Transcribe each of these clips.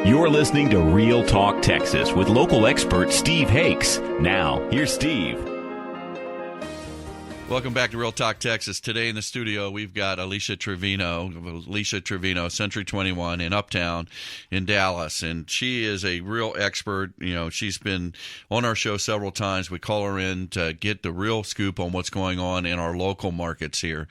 You're listening to Real Talk Texas with local expert Steve Hakes. Now, here's Steve. Welcome back to Real Talk Texas. Today in the studio, we've got Alecia Trevino, Century 21 in Uptown in Dallas. And she is a real expert. You know, she's been on our show several times. We call her in to get the real scoop on what's going on in our local markets here.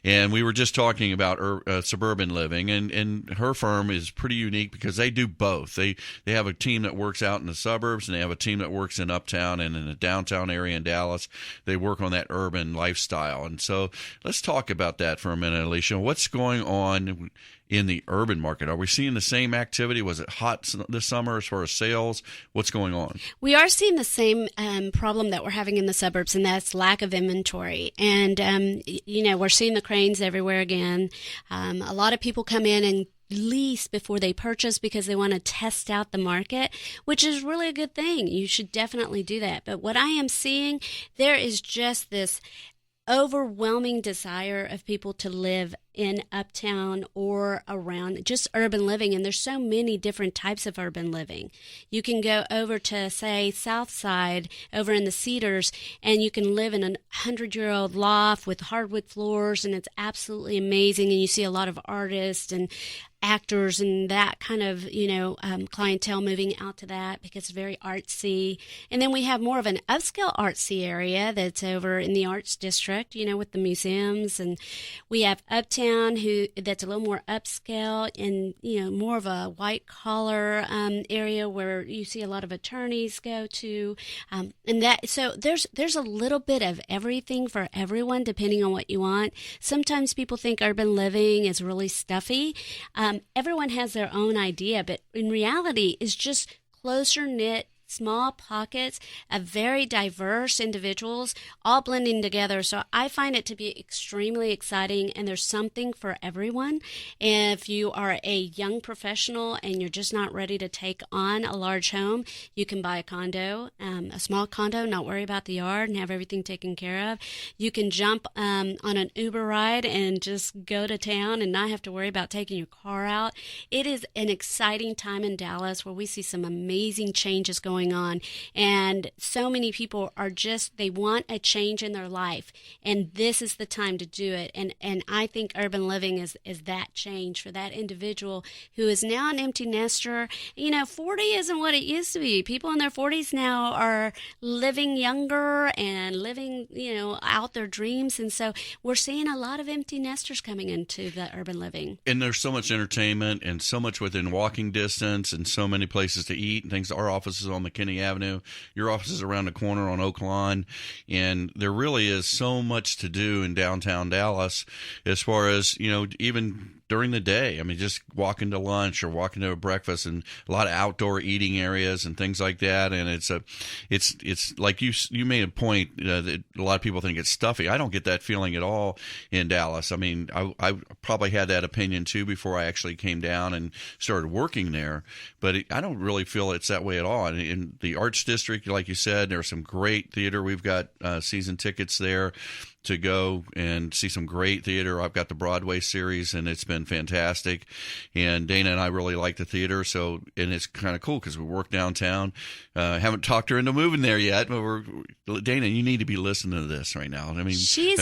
And we were just talking about suburban living. And her firm is pretty unique because they do both. They have a team that works out in the suburbs, and they have a team that works in Uptown and in the downtown area in Dallas. They work on that urban lifestyle. And so let's talk about that for a minute, Alecia. What's going on in the urban market? Are we seeing the same activity? Was it hot this summer as far as sales? What's going on? We are seeing the same problem that we're having in the suburbs, and that's lack of inventory. And, we're seeing the cranes everywhere again. A lot of people come in and lease before they purchase because they want to test out the market, which is really a good thing. You should definitely do that. But what I am seeing, there is just this overwhelming desire of people to live in Uptown or around just urban living. And there's so many different types of urban living. You can go over to, say, South Side over in the Cedars, and you can live in a 100-year-old loft with hardwood floors, and it's absolutely amazing. And you see a lot of artists and actors and that kind of, clientele moving out to that because it's very artsy. And then we have more of an upscale artsy area that's over in the Arts District, with the museums. And we have Uptown that's a little more upscale and, more of a white collar area where you see a lot of attorneys go to. So there's a little bit of everything for everyone depending on what you want. Sometimes people think urban living is really stuffy. Everyone has their own idea, but in reality, it's just closer-knit, small pockets of very diverse individuals all blending together. So I find it to be extremely exciting, and there's something for everyone. If you are a young professional and you're just not ready to take on a large home, you can buy a condo, a small condo, not worry about the yard and have everything taken care of. You can jump on an Uber ride and just go to town and not have to worry about taking your car out. It is an exciting time in Dallas where we see some amazing changes going on, and so many people are they want a change in their life, and this is the time to do it. And I think urban living is that change for that individual who is now an empty nester. 40 isn't what it used to be. People in their 40s now are living younger and living, out their dreams, and so we're seeing a lot of empty nesters coming into the urban living. And there's so much entertainment and so much within walking distance and so many places to eat and things. Our office is on McKinney Avenue. Your office is around the corner on Oak Lawn. And there really is so much to do in downtown Dallas as far as, even during the day. I mean, just walking to lunch or walking to a breakfast, and a lot of outdoor eating areas and things like that. And it's like you made a point that a lot of people think it's stuffy. I don't get that feeling at all in Dallas. I mean, I probably had that opinion too before I actually came down and started working there, but I don't really feel it's that way at all. And in the Arts District, like you said, there's some great theater. We've got season tickets there to go and see some great theater. I've got the Broadway series, and it's been fantastic. And Dana and I really like the theater, and it's kind of cool because we work downtown. Haven't talked her into moving there yet, but Dana, you need to be listening to this right now. I mean, she's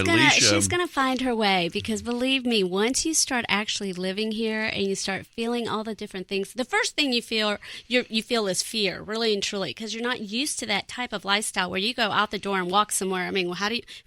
gonna find her way, because believe me, once you start actually living here and you start feeling all the different things, the first thing you feel is fear, really and truly, because you're not used to that type of lifestyle where you go out the door and walk somewhere. I mean,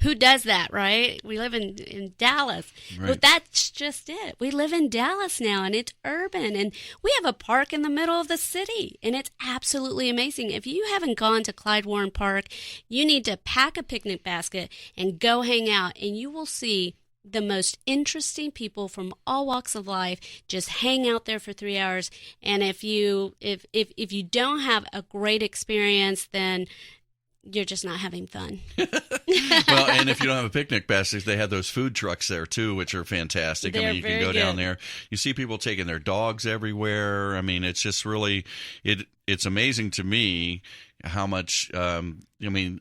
who does that? Right? We live in Dallas. Right. But that's just it. We live in Dallas now, and it's urban, and we have a park in the middle of the city, and it's absolutely amazing. If you haven't gone to Clyde Warren Park, you need to pack a picnic basket and go hang out, and you will see the most interesting people from all walks of life just hang out there for 3 hours. And if you don't have a great experience, then you're just not having fun. Well, and if you don't have a picnic basket, they have those food trucks there too, which are fantastic. I mean, you can go down there. You see people taking their dogs everywhere. I mean, it's just really, it's amazing to me how much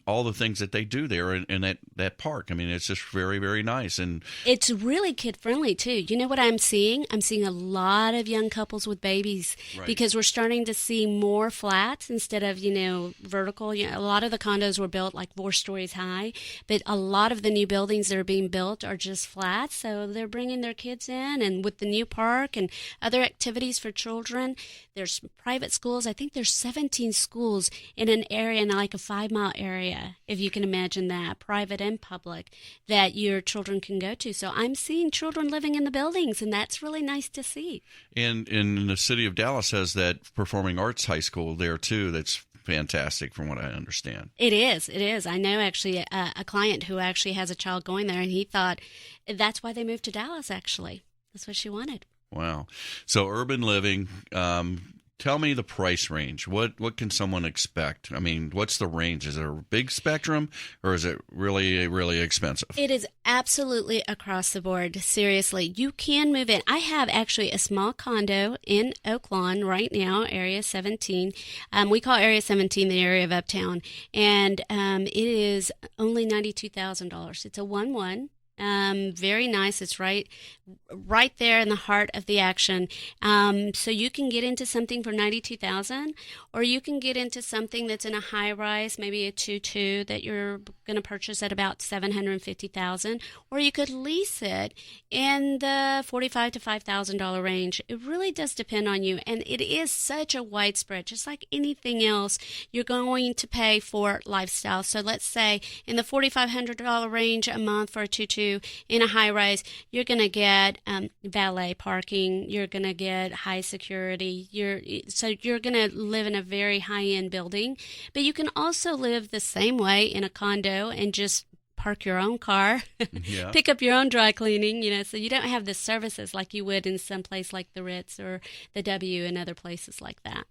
all the things that they do there in that park. I mean, it's just very, very nice. And it's really kid-friendly, too. You know what I'm seeing? I'm seeing a lot of young couples with babies because we're starting to see more flats instead of, vertical. A lot of the condos were built like 4 stories high, but a lot of the new buildings that are being built are just flats. So they're bringing their kids in, and with the new park and other activities for children, there's private schools. I think there's 17 schools in an area, in like a 5-mile area, if you can imagine that, private and public, that your children can go to. So I'm seeing children living in the buildings, and that's really nice to see. And in the city of Dallas has that performing arts high school there too. That's fantastic from what I understand. It is. I know actually a client who actually has a child going there, and he thought that's why they moved to Dallas, actually. That's what she wanted. Wow. So urban living, tell me the price range. What can someone expect? I mean, what's the range? Is it a big spectrum, or is it really, really expensive? It is absolutely across the board. Seriously, you can move in. I have actually a small condo in Oak Lawn right now, Area 17. We call Area 17 the area of Uptown, and it is only $92,000. It's a 1-1. Very nice. It's right there in the heart of the action. So you can get into something for $92,000, or you can get into something that's in a high rise, maybe a 2-2 that you're going to purchase at about $750,000, or you could lease it in the $45,000 to $5,000 range. It really does depend on you, and it is such a widespread. Just like anything else, you're going to pay for lifestyle. So let's say in the $4,500 range a month for a 2-2 in a high rise, you're going to get valet parking. You're going to get high security. So you're going to live in a very high-end building, but you can also live the same way in a condo and just park your own car, pick up your own dry cleaning, so you don't have the services like you would in some place like the Ritz or the W and other places like that.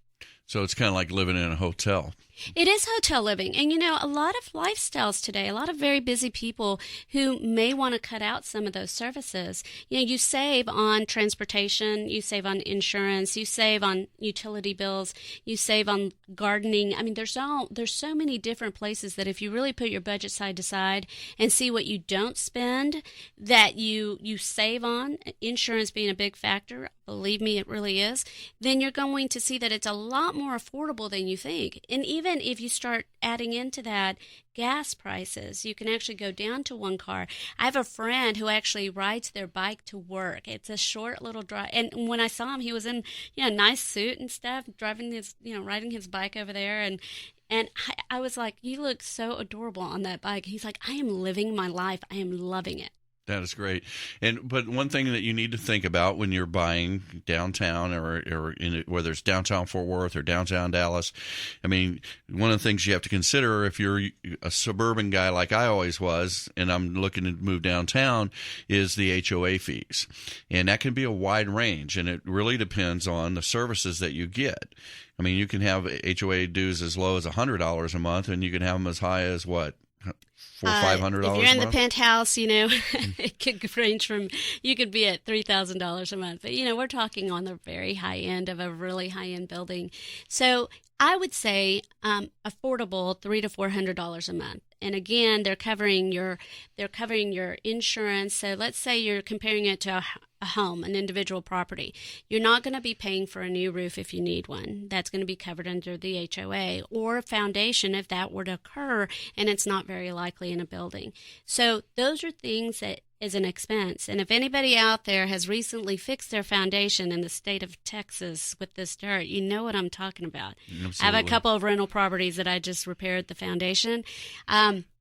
So it's kind of like living in a hotel. It is hotel living. And, a lot of lifestyles today, a lot of very busy people who may want to cut out some of those services. You save on transportation, you save on insurance, you save on utility bills, you save on gardening. I mean, there's so many different places that if you really put your budget side to side and see what you don't spend, that you save on, insurance being a big factor, believe me, it really is, then you're going to see that it's a lot more affordable than you think. And even if you start adding into that gas prices, you can actually go down to 1 car. I have a friend who actually rides their bike to work. It's a short little drive. And when I saw him, he was in a nice suit and stuff, riding his bike over there. And I was like, you look so adorable on that bike. He's like, I am living my life. I am loving it. That is great. But one thing that you need to think about when you're buying downtown or whether it's downtown Fort Worth or downtown Dallas, I mean, one of the things you have to consider if you're a suburban guy like I always was and I'm looking to move downtown is the HOA fees. And that can be a wide range, and it really depends on the services that you get. I mean, you can have HOA dues as low as $100 a month, and you can have them as high as what? $400-$500 a month? If you're in the penthouse, it could range from, you could be at $3,000 a month. But, we're talking on the very high end of a really high-end building. So I would say affordable $300 to $400 a month. And again, they're covering your insurance. So let's say you're comparing it to a home, an individual property. You're not going to be paying for a new roof if you need one. That's going to be covered under the HOA, or a foundation if that were to occur, and it's not very likely in a building. So those are things that is an expense. And if anybody out there has recently fixed their foundation in the state of Texas with this dirt, you know what I'm talking about. Absolutely. I have a couple of rental properties that I just repaired the foundation.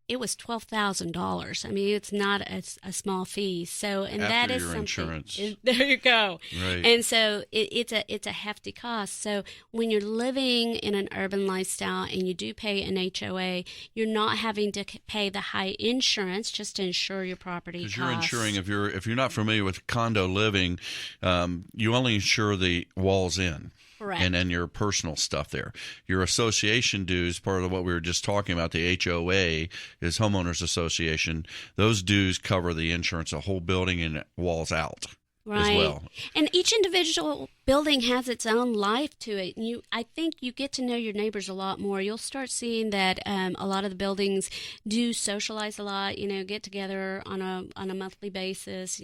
It was $12,000. I mean, it's not a small fee. So, and after that is your something. Insurance. There you go. Right. And so it's a hefty cost. So when you're living in an urban lifestyle and you do pay an HOA, you're not having to pay the high insurance just to insure your property costs. Because you're insuring, if you're not familiar with condo living, you only insure the walls in. Correct. And then your personal stuff there. Your association dues, part of what we were just talking about, the HOA is homeowners association. Those dues cover the insurance, the whole building and walls out. Right. as well. And each individual building has its own life to it. And I think you get to know your neighbors a lot more. You'll start seeing that a lot of the buildings do socialize a lot, get together on a monthly basis,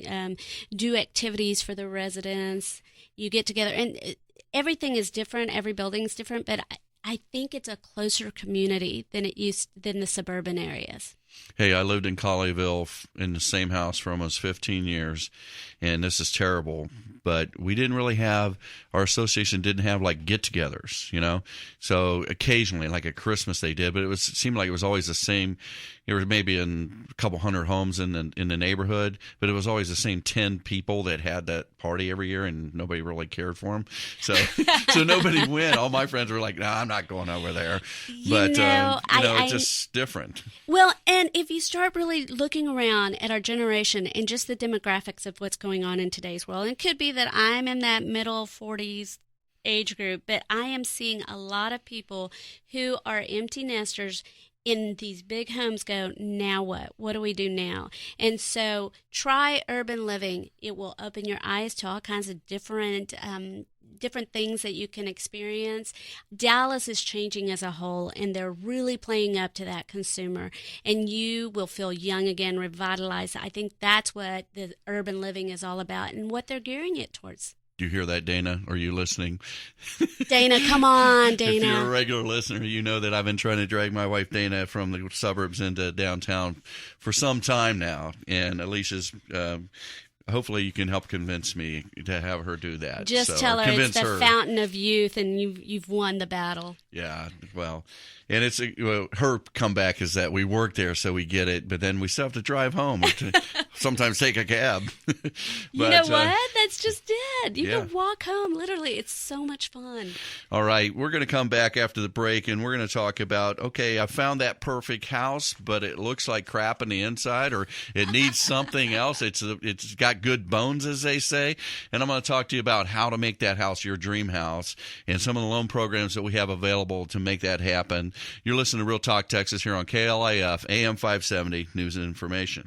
do activities for the residents. You get together, and everything is different. Every building is different, but I think it's a closer community than the suburban areas. Hey, I lived in Colleyville in the same house for almost 15 years, and this is terrible, but we didn't really have, our association didn't have like get-togethers, So occasionally, like at Christmas they did, but it seemed like it was always the same. There was maybe in a couple hundred homes in the neighborhood, but it was always the same 10 people that had that party every year, and nobody really cared for them. So nobody went. All my friends were like, "No, I'm not going over there." But it's just different. Well, and if you start really looking around at our generation and just the demographics of what's going on in today's world, and it could be that I'm in that middle 40s age group, but I am seeing a lot of people who are empty nesters in these big homes go, now what? What do we do now? And so try urban living. It will open your eyes to all kinds of different things that you can experience. Dallas is changing as a whole, and they're really playing up to that consumer. And you will feel young again, revitalized. I think that's what the urban living is all about and what they're gearing it towards. Do you hear that, Dana? Are you listening? Dana, come on, Dana. If you're a regular listener, you know that I've been trying to drag my wife, Dana, from the suburbs into downtown for some time now. And Alicia's, hopefully you can help convince me to have her do that. Just tell her it's the fountain of youth, and you've won the battle. Yeah, well, and it's her comeback is that we work there, so we get it, but then we still have to drive home or to sometimes take a cab. You know what? That's just it. You can walk home. Literally, it's so much fun. All right, we're going to come back after the break, and we're going to talk about, okay, I found that perfect house, but it looks like crap on the inside, or it needs something else. It's got good bones, as they say, and I'm going to talk to you about how to make that house your dream house and some of the loan programs that we have available to make that happen. You're listening to Real Talk Texas here on KLIF, AM 570, News and Information.